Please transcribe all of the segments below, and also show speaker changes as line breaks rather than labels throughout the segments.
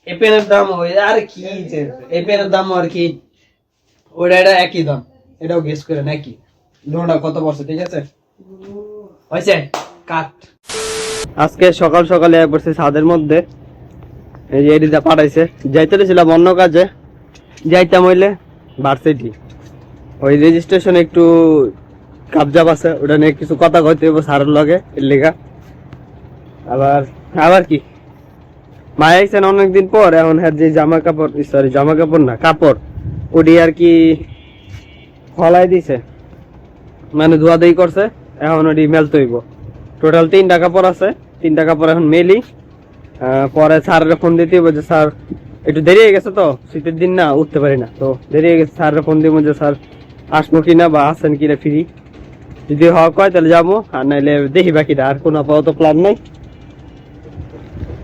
এই পেনের দাম ওই আর কি এই পেনের দাম আর কি ওটা এটা একই দাম, এটাও গেস করে নাকি দুটোটা কত পড়ছে, ঠিক আছে হয়েছে কাট। আজকে সকাল সকালে পড়ছে ছাদের মধ্যে, এই যে এডিটা পাঠাইছে, যাইতে ছিলাম অন্য কাজে, যাইতাম হইলে ভার্সিটি ওই রেজিস্ট্রেশন একটু কাবজাব আছে, ওটা নিয়ে কিছু কথা কইতে হইব স্যারের লগে এর লেখা। আবার কি মায় আইছেন অনেকদিন পর, এখন হ্যাঁ যে জামা কাপড় না কাপড় ওটি আর কি ফলাই দিছে, মানে ধোয়াধুয়ি করছে, এখন ওটি মেলতে হইব। টোটাল 3টা কাপড় আছে, 3টা কাপড় এখন মেলি, পরে স্যারের ফোন দিতে হইব যে স্যার একটু দেরি হয়ে গেছে তো, শীতের দিন না উঠতে পারি না, তো দেরি হয়ে গেছে, স্যারের ফোন দিব যে স্যার আসবো কিনা বা আসেন কিনা ফ্রি, যদি হওয়া কয় তাহলে যাবো, আর নাইলে দেখি বাকিটা, আর কোনো আপাতত প্ল্যান নাই।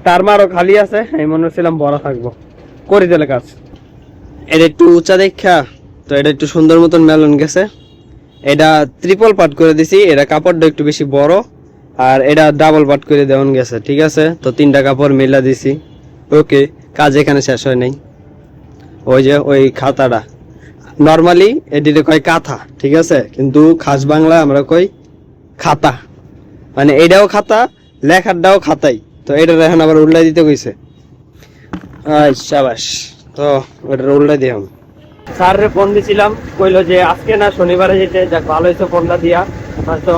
তার মারও খালি আছে, আমি মনে হচ্ছিলাম বড় থাকবো, করি তাহলে কাজ। এটা একটু উঁচা দেখা, তো এটা একটু সুন্দর মতন মেলন গেছে, এটা ট্রিপল পাট করে দিছি, এটা কাপড়টা একটু বেশি বড়, আর এটা ডাবল পাট করে দেওয়ান গেছে, ঠিক আছে। তো 3টা কাপড় মেলা দিছি, ওকে কাজ এখানে শেষ হয় নাই। ওই যে ওই খাতাটা নর্মালি এটিতে কয় কাঁথা, ঠিক আছে, কিন্তু খাস বাংলা আমরা কই খাতা, মানে এটাও খাতা লেখারটাও খাতাই, তো এটা এখন আবার উল্লাই দিতে কইছে। শাবাশ, তো ওটা উল্লাই দিলাম। স্যারের ফোন দিছিলাম, কইলো যে আজকে না শনিবারে যেতে, যাক ভালো হয়েছে ফোনটা দিয়া, হয়তো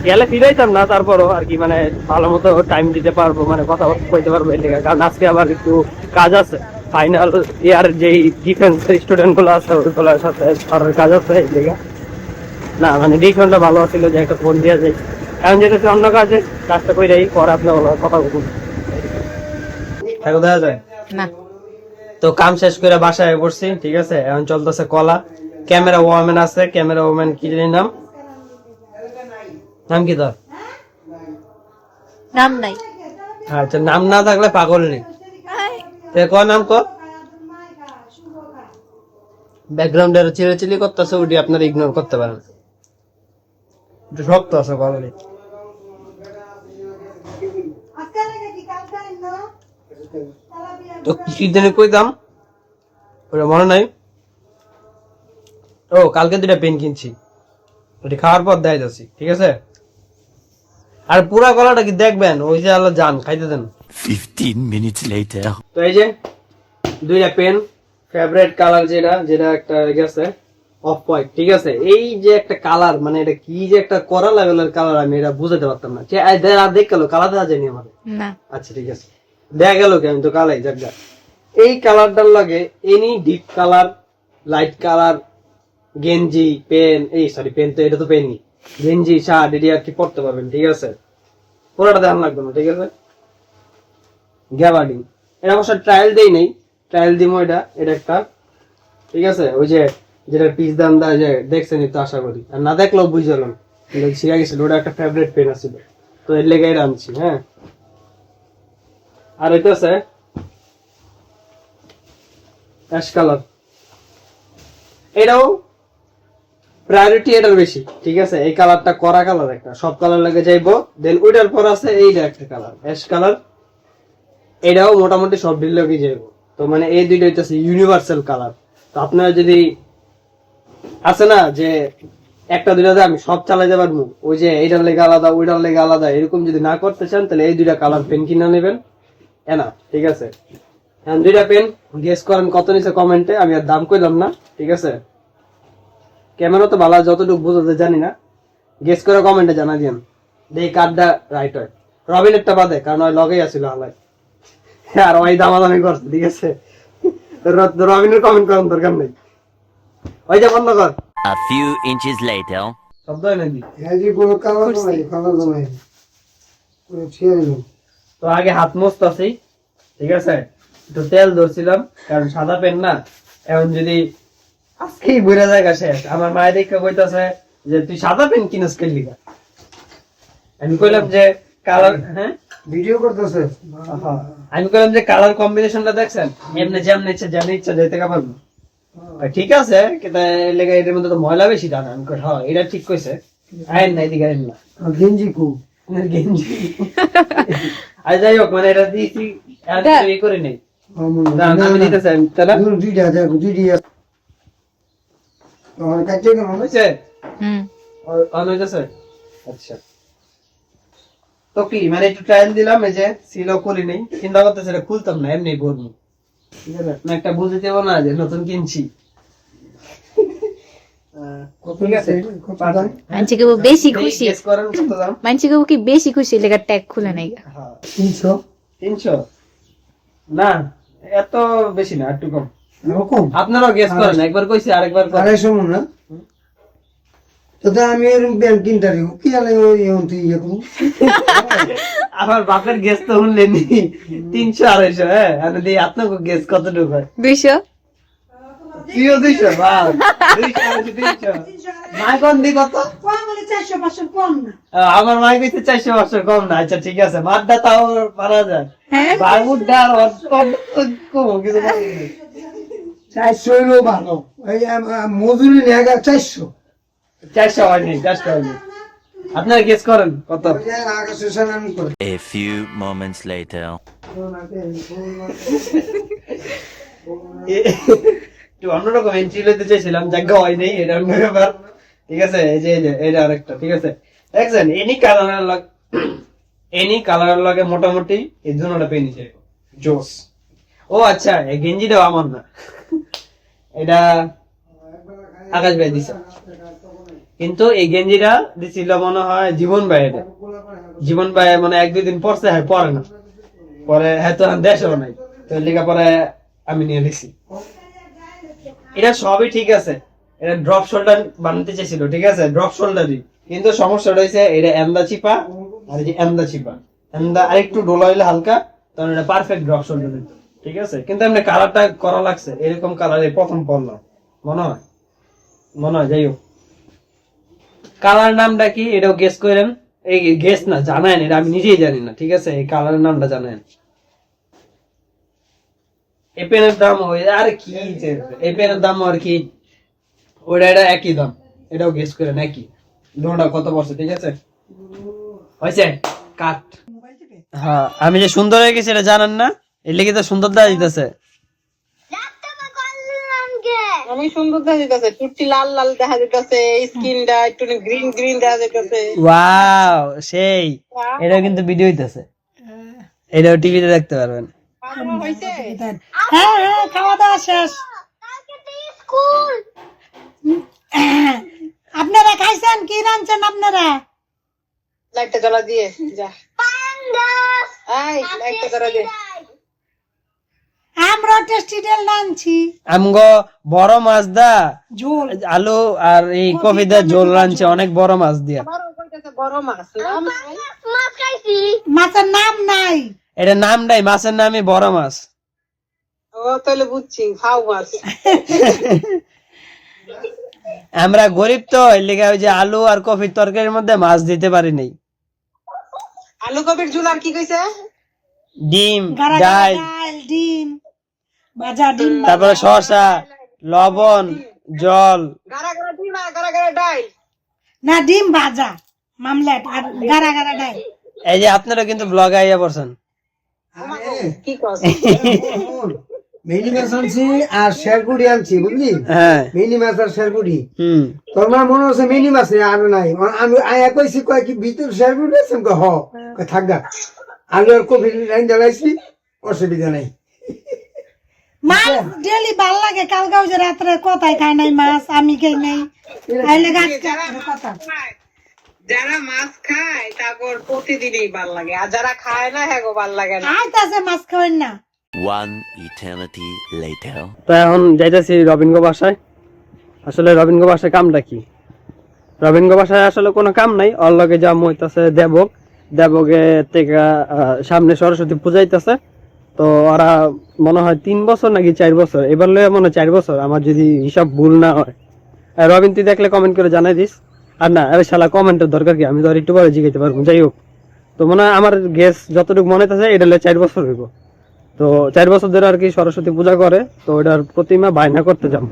গেলে ফিরাইতাম না, তারপরও আর কি মানে ভালো মতো টাইম দিতে পারবো, মানে কথা কইতে পারবো এই লেগে, কারণ আজকে আবার একটু কাজ আছে, ফাইনাল ইয়ার যেই ডিফেন্স স্টুডেন্ট গুলো আছে ওইগুলোর সাথে স্যারের কাজ আছে এই লেগে। না মানে ডিফেন্সটা ভালো ছিল যে একটা ফোন দিয়া যায়, এখন যেটা অন্য কাজে কাজটা করে পরে আপনার কথা বলুন দেখা যায় না। তো কাম শেষ করে বাসায় পড়ছি, ঠিক আছে, এখন চলতেছে কলা। ক্যামেরা ওয়ামেন আছে, ক্যামেরা ওয়ামেন কি জানি নাম, নাম কি তোর?
নাম নাই।
আচ্ছা, নাম না থাকলে পাগল নেই, ক নাম ক। ব্যাকগ্রাউন্ডে চিলি করতেছে, ওটি আপনারা ইগনোর করতে পারেন, একটু শক্ত আছে কলরে। তো কি জানি কইতাম ওটা মনে নাই। ও কালকে 2টা পেন কিনছি, ওটি খাওয়ার পর দেয় যাচ্ছি, ঠিক আছে। আর পুরা গলাটা কি দেখবেন, ওই যে আল্লাহ জান খাইতে দেন।
15 minutes later.
তো এই যে 2টা পেন, ফেভারিট কালার যেটা একটা গেছে অফ হোয়াইট, ঠিক আছে। এই যে একটা কালার, মানে এটা কি যে একটা করা লেভেলের কালার, আমি এটা বুঝাতে পারতাম না। দেখ গেল কালার দেখা যায়নি আমাদের, আচ্ছা ঠিক আছে, দেখা গেল কি, আমি তো কালাই যাক। এই কালারটার লাগে any deep colour, light colour, গেঞ্জি পেন, এই সরি পেন তো এটা তো পেনই, গেঞ্জি শার্ট এটি আর কি পড়তে পারবেন, ঠিক আছে। পুরোটা দেখান লাগবে না, ঠিক আছে। গ্যাবার্ডিং এটা অবশ্য ট্রায়াল দেই নেই, ট্রায়াল দিমো এটা একটা, ঠিক আছে। ওই যে যেটা পিস দাম দেয় যে দেখছেনই তো আশা করি, আর না দেখলেও বুঝলাম শিখা গেছিল, ওটা একটা ফেভারিট পেন আছিল, তো এর লেগে এটা আনছি। হ্যাঁ, আর এটা আছে অ্যাশ কালার, এটাও প্রায়োরিটি এটার বেশি, ঠিক আছে। এই কালারটা করা কালার একটা, সব কালার লাগে যাইবো। দেন ওইটার পর আছে এইটা একটা কালার অ্যাশ কালার, এটাও মোটামুটি সব ডিল লাগে যাইবো। তো মানে এই 2টা হইতেছে ইউনিভার্সাল কালার। তো আপনারা যদি আছে না যে 1-2টা আমি সব চালাইতে পারবো, ওই যে এইটার লেগে আলাদা ওইটার লেগে আলাদা, এরকম যদি না করতে চান তাহলে এই 2টা কালার পেন কিনে নেবেন, না ঠিক আছে। 2টা পেন গেস করেন কত নিচে কমেন্টে, আমি আর দাম কইলাম না, ঠিক আছে। ক্যামেরা তো ভালো, যতটুকু বুঝতে জানি না, গেস করে কমেন্টে জানা দিন, এই কার্ডটা রাইট হয়। রবিনেরটা বাদে, কারণ ওই লগেই আসছিল হালাই, আর ওই দামাদামি করছে, ঠিক আছে। রবিনের কমেন্ট করার দরকার নেই, ওই যে বন্ধ কর।
A few inches later.
শব্দ হয় নাকি? তো আগে হাত মুছতাছি, ঠিক আছে, একটু তেল ধরছিলাম, কারণ সাদা পেন না, এখন যদি আজকেই বুঝা জায়গা শেষ। আমার মায়ের দেখা কইতাছে যে তুই সাদা পেন কিনস কেন লিগা, আমি কইলাম যে কালার, হ্যাঁ
ভিডিও করতেছে,
আমি কইলাম যে কালার কম্বিনেশনটা দেখছেন, এমনি যেমন ইচ্ছা যাইতে পারবো, ঠিক আছে, কিন্তু লেগে এটার মধ্যে তো ময়লা বেশি দানা। আমি কই হ্যাঁ এটা ঠিক কইছে, আইন না এদিকে আইন না,
গেঞ্জি খুব
গেঞ্জি আর যাই হোক, মানে এটা দিয়েছি করে নেই, দাঁড়ান, আমি দিতেছি তাহলে
দুইটা দেখো দুইটা তোমার কাছে কেন
হয়েছে
হুম
অন হইতেছে আচ্ছা তো কি মানে একটু ট্রায়াল দিলাম এই যে সিলও করি নেই চিন্তা করতেছে এটা খুলতাম না এমনি করবো ঠিক আছে না একটা বুঝে দেবো না যে নতুন কিনছি
কত
ঠিক আছে
কত দাম
মানছি কেউ বেশি খুশি
গেস করেন কত দাম
মানছি কেউ কি বেশি খুশি লেগা ট্যাগ খুলে নাই
হ্যাঁ
300
300 না এত বেশি না একটু কম
এরকম
আপনারাও গেস করেন একবার কইছি আরেকবার করেন
250 মন না তো তা আমি এর ব্যাংক কিনতে দিব কি আলে ওই তুই ইয়ে করু
আমার বাপের গেস তো শুনলেনি 300 250 হ্যাঁ আমি দিই আপনাকে গেস কতটুকু হয়
200
তুইও 200 বাহ 200 মাই কোন দি কত আমার মাই কইতে 400 বছর কম না আচ্ছা ঠিক আছে মারটা তাও মারা যায়
হ্যাঁ
বারমুডটা আর কম কিছু বলি নাই।
400 হইলো ভালো এই মজুরি নেগা 400
400 হয়নি 400 হয়নি আপনারা গেস করেন কত
ওই যে আকাশে সানান করে
A few moments later.
একটু অন্যরকম এন্ট্রি লইতে চাইছিলাম জায়গা হয় নাই এটা অন্য ব্যাপার ঠিক আছে এই যে এটা আরেকটা ঠিক আছে দেখছেন এনি কালারের লগে মোটামুটি এই দুটোটা পেয়ে নিছে জোস ও আচ্ছা এই গেঞ্জিটাও আমার না এটা আকাশ ভাই দিছে কিন্তু এই গেঞ্জিটা দিছিল মনে হয় জীবন ভাই এটা জীবন ভাই মানে 1-2 দিন পরছে হ্যাঁ পরে না পরে হ্যাঁ তো দেশও নাই তো লেখা পরে আমি নিয়ে নিছি এটা সবই ঠিক আছে এটা ড্রপ শোল্ডার বানাতে চাইছিল ঠিক আছে ড্রপ শোল্ডারই কিন্তু সমস্যাটা হইছে এটা এন্দা চিপা আর এই যে এন্দা চিপা এন্দা আরেকটু ডোলা হইলে হালকা তখন এটা পারফেক্ট ড্রপ শোল্ডার হইতো ঠিক আছে কিন্তু এমনি কালারটা করা লাগছে এরকম কালারে প্রথম পড়লাম মনে হয় যাই হোক কালার নামটা কি এটাও গেস করেন এই গেস না জানেন এটা আমি নিজেই জানি না ঠিক আছে এই কালারের নামটা জানেন এই পেনের দাম আর কি এই পেনের দাম আর কি ওটা এটা একই দাম এটাও গেস করেন একই দুটোটা কত পড়ছে ঠিক আছে হয়েছে কাট হ্যাঁ আমি যে সুন্দর হয়ে গেছি এটা জানেন না এর লেগে তো সুন্দর দেখা দিতেছে
অনেক সুন্দর দেখা যাইতেছে চুটটি লাল লাল দেখা যাইতেছে স্কিনটা একটু গ্রিন গ্রিন দেখা যাইতেছে
ওয়াও সেই এটা কিন্তু ভিডিও হইতেছে এটাও টিভিতে দেখতে পারবেন
হয়েছে
হ্যাঁ হ্যাঁ খাওয়া দাওয়া শেষ আপনারা খাইছেন কি রাঁধছেন আপনারা
লাইটটা জ্বালা দিয়ে যা এই লাইটটা জ্বালা দিয়ে
আমরা টেস্টি ডাল রাঁধছি
আমগো বড় মাছ দা
ঝোল
আলু আর এই কফি দা ঝোল রাঁধছে অনেক বড় মাছ দিয়া
বড় কইতাছে বড় মাছ নাম নাই
মাছের নাম নাই
এটা নামটাই মাছের নামই বড় মাছ
ও তাহলে বুঝছি ফাউ মাছ
আমরা গরিব তো এর লেগে ওই যে আলু আর কফির তরকারির মধ্যে মাছ দিতে পারি নাই
আলু কপির ঝুল আর কি কইছে
ডিম
গারা
ডাল
ডাল ডিম ভাজা ডিম
তারপরে শসা লবণ জল
গারা গারা ডিম আর গারা গারা ডাল
না ডিম ভাজা মামলেট আর গারা গারা ডাল
এই যে আপনারা কিন্তু ব্লগ আইয়া পড়ছেন
কি কস
মিনি মাছ আনছি আর শেরকুড়ি আনছি বুঝলি
হ্যাঁ
মিনি মাছ আর শেরকুড়ি
হুম
তোর মা মনে হচ্ছে মিনি মাছ আর নাই আমি আয়া কইছি কয় কি ভিতর শেরকুড়ি আছে হ থাকগা আলু আর কফি লাইন জ্বালাইছি অসুবিধা নাই
মাছ ডেলি ভাল লাগে কালগাও যে রাত্রে কোথায় খায় নাই মাছ আমি খাই নাই আইলে গাছ কথা
যারা মাছ খায় তারপর প্রতিদিনই ভাল লাগে আর যারা খায় না হ্যাঁ গো ভাল লাগে না
আইতাছে মাছ খাওয়েন না
One eternity later.
তো এখন যাইতেছি রবিনগো বাসায় আসলে রবিনগো বাসায় কামটা কি রবিনগো বাসায় আসলে কোনো কাম নাই ওর লগে যা হইতাছে দেবকে থেকে সামনে সরস্বতী পূজাইতেছে তো ওরা মনে হয় 3 বছর নাকি 4 বছর এবার লয়ে মনে হয় 4 বছর আমার যদি হিসাব ভুল না হয় রবিন তুই দেখলে কমেন্ট করে জানাই দিস আর না আরে শালা কমেন্টের দরকার কি আমি তো আর একটু পরে জিগাইতে পারবো যাই হোক তো মনে হয় আমার গেস যতটুকু মনে আছে এটা হলে 4 বছর হইব তো 4 বছর ধরে আর কি সরস্বতী পূজা করে তো ওটার প্রতিমা বায়না করতে যাব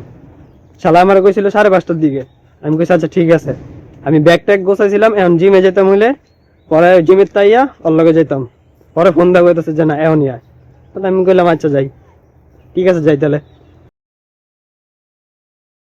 শালা আমার কইছিল 5:30টার দিকে আমি কইছি আচ্ছা ঠিক আছে আমি ব্যাগ ট্যাগ গোছাইছিলাম এখন জিমে যেতাম হইলে পরে জিমের তাইয়া ওর লগে যেতাম পরে ফোন দেওয়া হইতেছে যে না এখনই আয় তো আমি কইলাম আচ্ছা যাই ঠিক আছে যাই তাহলে।